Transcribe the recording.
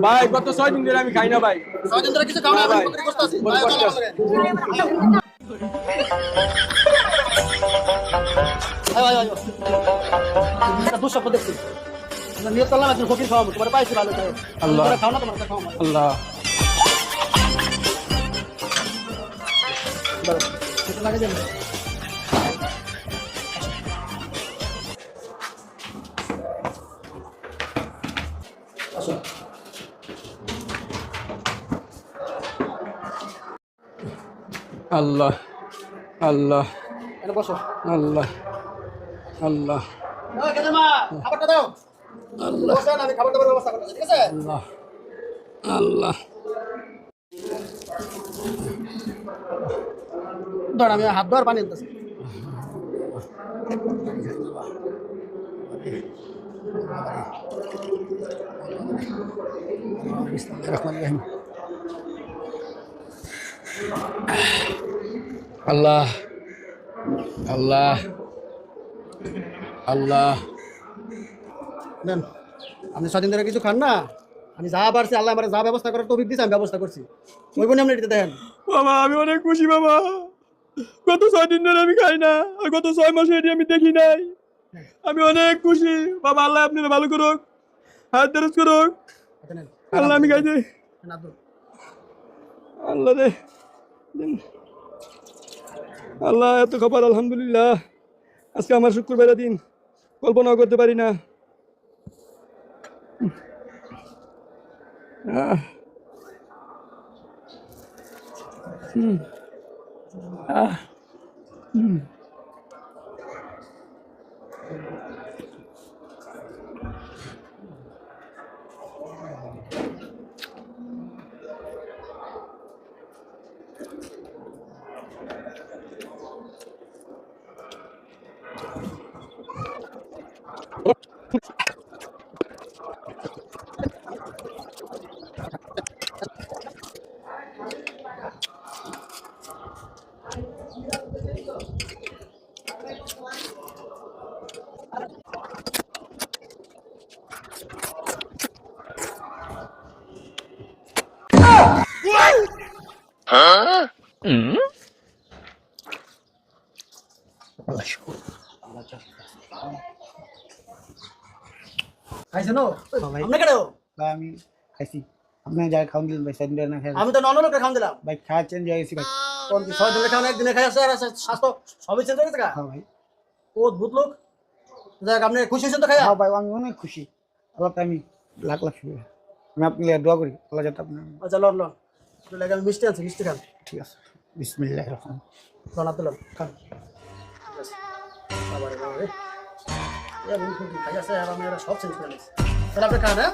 ভাই গত 6 দিন ধরে আমি খাই না ভাই। 6 দিন ধরে কিছু খাও না ভাই? কষ্ট আছে ভাই। দুঃস্বপ্ন দেখছি নিয়ত করলাম একজন ফকির খাওয়াবো তোমার পাইছি ভালো করে আল্লাহ খাও না তোমার খাও আল্লাহ লাগে যাবে আল্লাহ আল্লাহ এনে বসো আল্লাহ আল্লাহ দাও কেন মা খাবারটা দাও আল্লাহ বসো না আমি খাবারটা ব্যবস্থা করব ঠিক আছে আল্লাহ আল্লাহ দাঁড়া আমি হাত ধোয়ার পানি আনতেছি বিসমিল্লাহিররহমানিররহিম আল্লাহ আল্লাহ আল্লাহ নেন আপনি 6 দিন ধরে কিছু খান না আমি যা পারছি আল্লাহ আমার যা ব্যবস্থা করার তৌফিক দিয়েছে আমি ব্যবস্থা করছি ওই বনে আপনি এটা দেখেন বাবা আমি অনেক খুশি বাবা গত 6 দিন ধরে আমি খাই না আর গত 6 মাস এটি আমি দেখি নাই আমি অনেক খুশি বাবা আল্লাহ আপনার ভালো করুক হাত দরজ করুক আল্লাহ আমি খাই দিই আল্লাহ রে আল্লাহ এত খবর আলহামদুলিল্লাহ আজকে আমার শুক্রবারের দিন কল্পনাও করতে পারি না খাইছেন আপনি কেন ভাই আমি খাইছি আপনি যা খাওয়ান দিলেন ভাই 6 দিন না খাই আমি তো নন লোকে খাওয়ান দিলাম ভাই খাওয়া চেঞ্জ হয়ে গেছি ভাই কোন 6 দিনে খাওয়ান একদিনে খাই আছে আর স্বাস্থ্য সবই চেঞ্জ হয়ে গেছে হ্যাঁ ভাই অদ্ভুত লোক যাক আপনি খুশি হয়েছেন তো খাইয়া হ্যাঁ ভাই আমি অনেক খুশি আল্লাহ আমি লাখ লাখ শুকরিয়া আমি আপনার লিগে দোয়া করি আল্লাহ যাতে আপনার আচ্ছা লন লন লাগে আমি মিষ্টি আনছি মিষ্টি খান ঠিক আছে বিসমিল্লাহির রহমানির লন আব্দুল্লাহ খান বাবারে বাবারে এমন খুব খাই আছে আর আমি সব চেঞ্জ করে নিয়েছি তাহলে আপনি খান হ্যাঁ